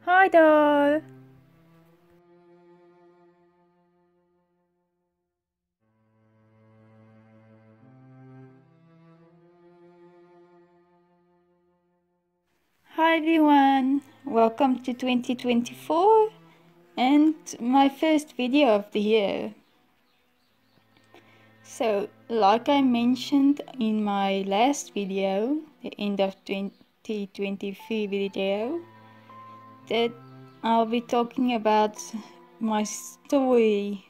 Hi doll! Hi everyone! Welcome to 2024 and my first video of the year. So, like I mentioned in my last video, the end of 2023 video, that I'll be talking about my story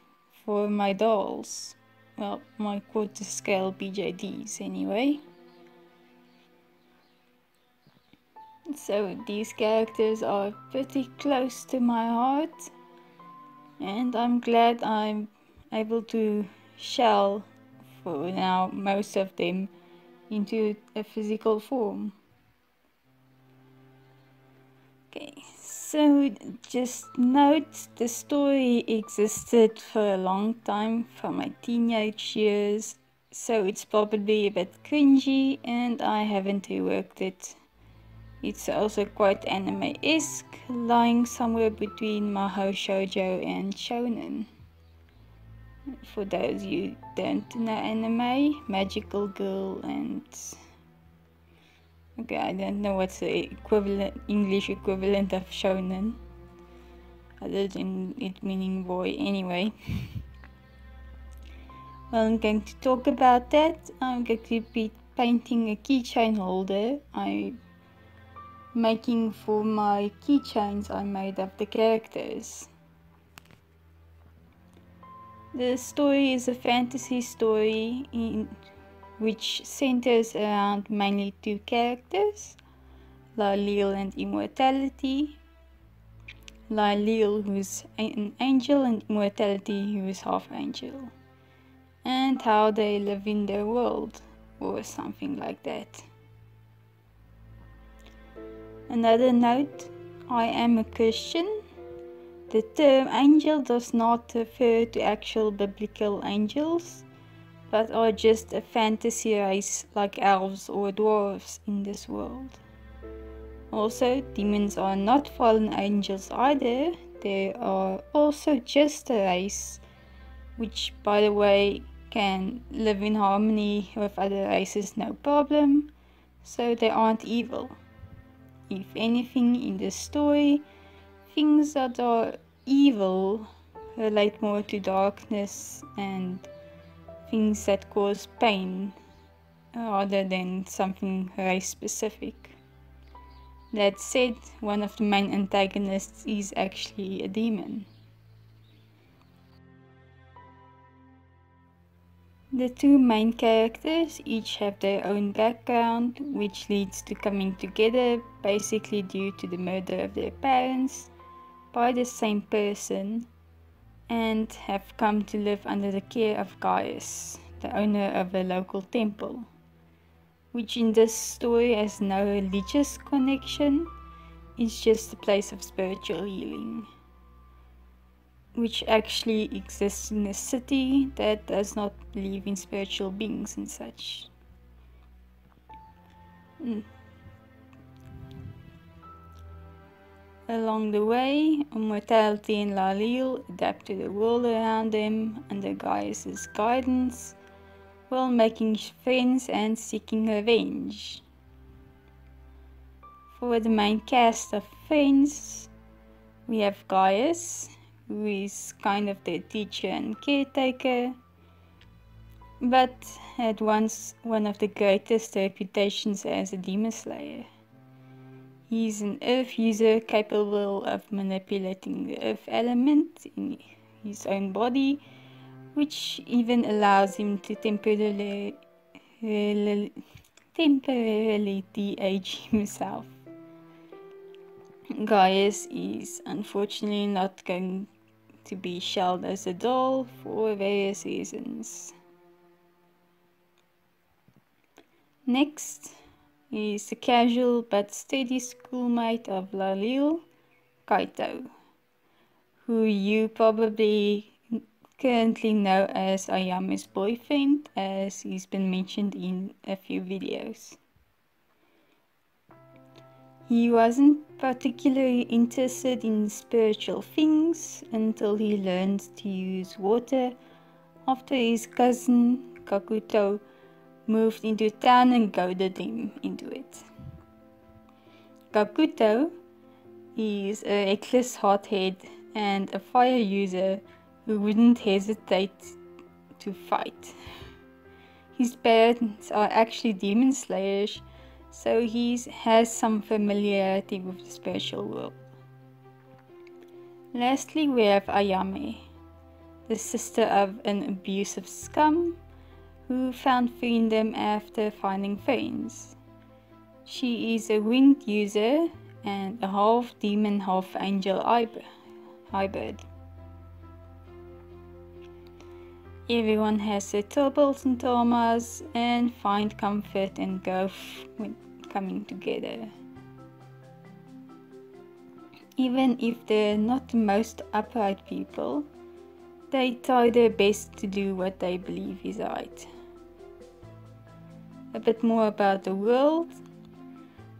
for my dolls. Well, my quarter scale BJDs anyway. So these characters are pretty close to my heart, and I'm glad I'm able to shell for now most of them into a physical form. Okay, so just note the story existed for a long time, from my teenage years, so it's probably a bit cringy and I haven't reworked it. It's also quite anime-esque, lying somewhere between Mahou Shoujo and Shonen. For those you don't know anime, Magical Girl and... okay, I don't know what's the English equivalent of Shonen, other than it meaning boy anyway. Well, I'm going to talk about that. I'm going to be painting a keychain holder I'm making for my keychains I made of the characters. The story is a fantasy story in which centers around mainly two characters, Lyle and Immortality. Lyle, who's an angel, and Immortality, who is half angel, and how they live in their world, or something like that. Another note, I am a Christian. The term angel does not refer to actual biblical angels, but are just a fantasy race like elves or dwarves in this world. Also, demons are not fallen angels either. They are also just a race, which, by the way, can live in harmony with other races no problem, so they aren't evil. If anything in this story, things that are evil relate more to darkness and things that cause pain rather than something race specific. That said, one of the main antagonists is actually a demon. The two main characters each have their own background, which leads to coming together basically due to the murder of their parents by the same person, and have come to live under the care of Gaius, the owner of a local temple, which in this story has no religious connection. It's just a place of spiritual healing, which actually exists in a city that does not believe in spiritual beings and such. Along the way, Immortality and Lalil adapt to the world around them under Gaius' guidance, while making friends and seeking revenge. For the main cast of friends, we have Gaius, who is kind of their teacher and caretaker, but had once one of the greatest reputations as a demon slayer. He's an earth user capable of manipulating the earth element in his own body, which even allows him to temporarily de-age himself. Gaius is unfortunately not going to be shelled as a doll for various reasons. Next is the casual but steady schoolmate of Lalil, Kaito, who you probably currently know as Ayame's boyfriend, as he's been mentioned in a few videos. He wasn't particularly interested in spiritual things until he learned to use water after his cousin Kakuto moved into town and goaded him into it. Kakuto is a reckless hothead and a fire user who wouldn't hesitate to fight. His parents are actually demon slayers, so he has some familiarity with the spiritual world. Lastly, we have Ayame, the sister of an abusive scum who found freedom after finding friends. She is a wind user and a half demon, half angel hybrid. Everyone has their troubles and traumas and find comfort and growth when coming together. Even if they're not the most upright people, they try their best to do what they believe is right. A bit more about the world.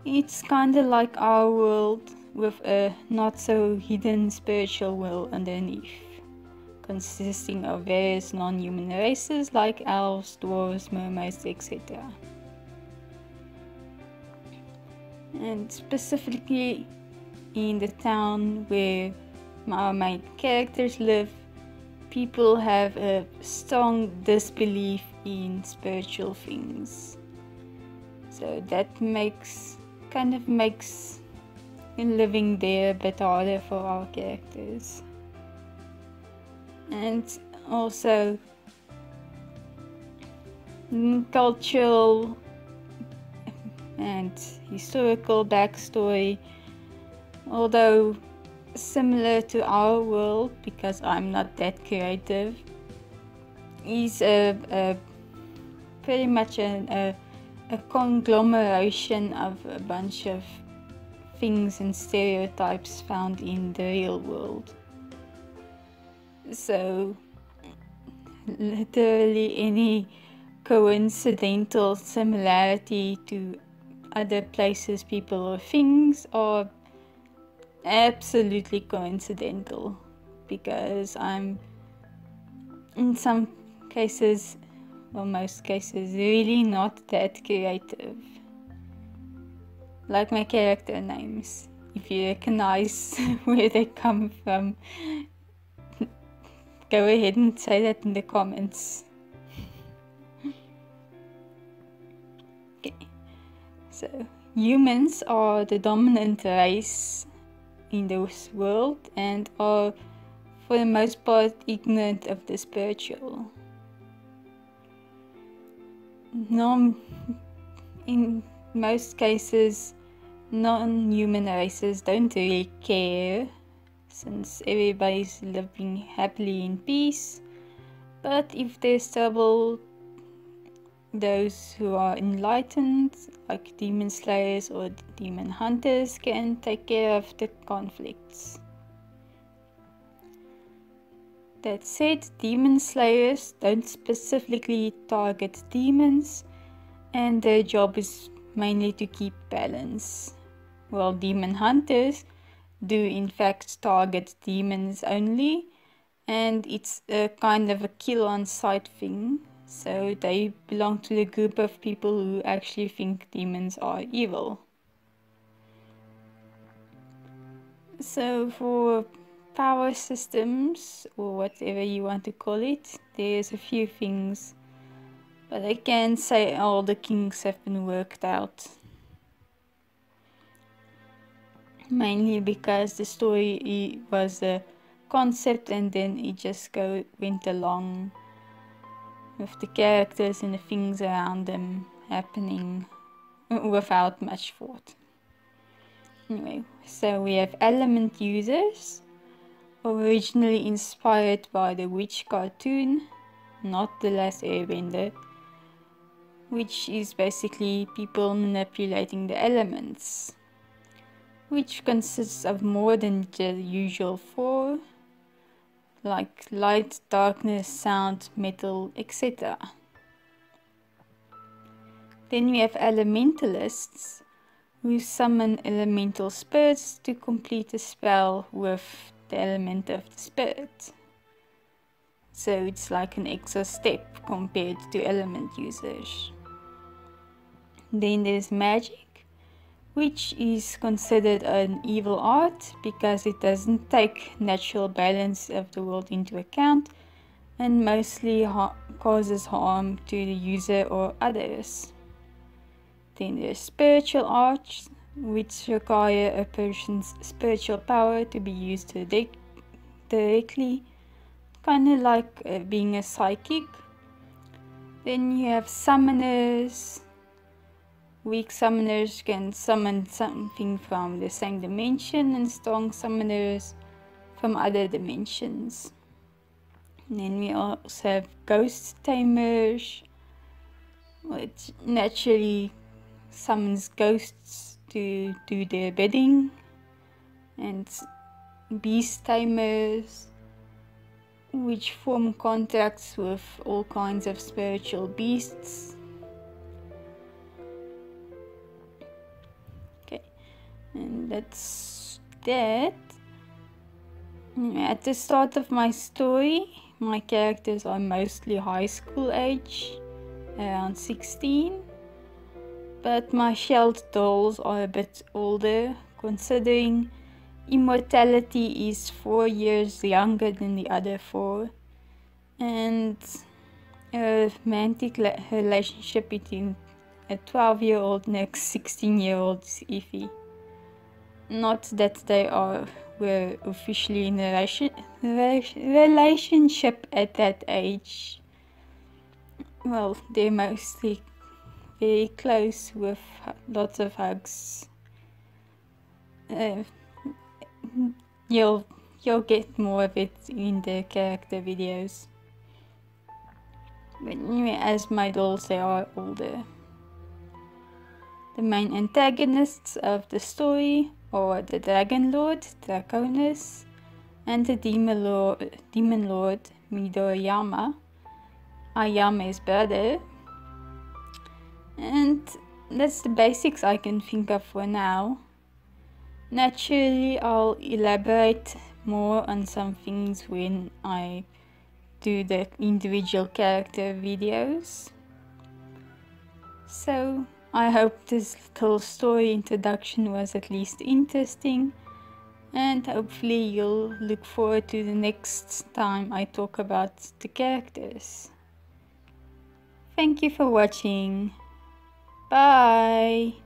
It's kinda like our world with a not so hidden spiritual world underneath, consisting of various non-human races like elves, dwarves, mermaids, etc. And specifically in the town where our main characters live, people have a strong disbelief in spiritual things. So that kind of makes living there a bit harder for our characters. And also cultural and historical backstory, although similar to our world because I'm not that creative, is pretty much a conglomeration of a bunch of things and stereotypes found in the real world. So literally any coincidental similarity to other places, people, or things are absolutely coincidental, because I'm in some cases, or most cases, really not that creative. Like my character names. If you recognize where they come from, go ahead and say that in the comments. Okay, so humans are the dominant race in this world and are for the most part ignorant of the spiritual. In most cases, non-human races don't really care, since everybody's living happily in peace. But if there's trouble, those who are enlightened, like demon slayers or demon hunters, can take care of the conflicts. That said, demon slayers don't specifically target demons, and their job is mainly to keep balance, while demon hunters do in fact target demons only, and it's a kind of a kill on sight thing, so they belong to the group of people who actually think demons are evil. So for power systems, or whatever you want to call it, there's a few things, but I can't say all the kinks have been worked out. Mainly because the story was a concept and then it just went along with the characters and the things around them happening without much thought. Anyway, so we have element users, originally inspired by the witch cartoon, not The Last Airbender, which is basically people manipulating the elements, which consists of more than the usual four, like light, darkness, sound, metal, etc. Then we have elementalists, who summon elemental spirits to complete a spell with the element of the spirit. So it's like an extra step compared to element users. Then there's magic, which is considered an evil art because it doesn't take natural balance of the world into account and mostly causes harm to the user or others. Then there's spiritual arts, which require a person's spiritual power to be used directly, kind of like being a psychic. Then you have summoners. Weak summoners can summon something from the same dimension, and strong summoners from other dimensions. And then we also have ghost tamers, which naturally summons ghosts to do their bidding, and beast tamers, which form contracts with all kinds of spiritual beasts. Okay, and that's that. At the start of my story, my characters are mostly high school age, around 16. But my shelled dolls are a bit older, considering Immortality is 4 years younger than the other 4, and a romantic relationship between a 12-year-old and a 16-year-old is iffy. Not that they were officially in a relationship at that age. Well, they're mostly very close with lots of hugs. You'll get more of it in the character videos. But anyway, as my dolls, they are older. The main antagonists of the story are the Dragon Lord, Draconis, and the Demon Lord, Midoriyama, Ayame's brother. And that's the basics I can think of for now. Naturally, I'll elaborate more on some things when I do the individual character videos. So, I hope this little story introduction was at least interesting, and hopefully you'll look forward to the next time I talk about the characters. Thank you for watching. Bye!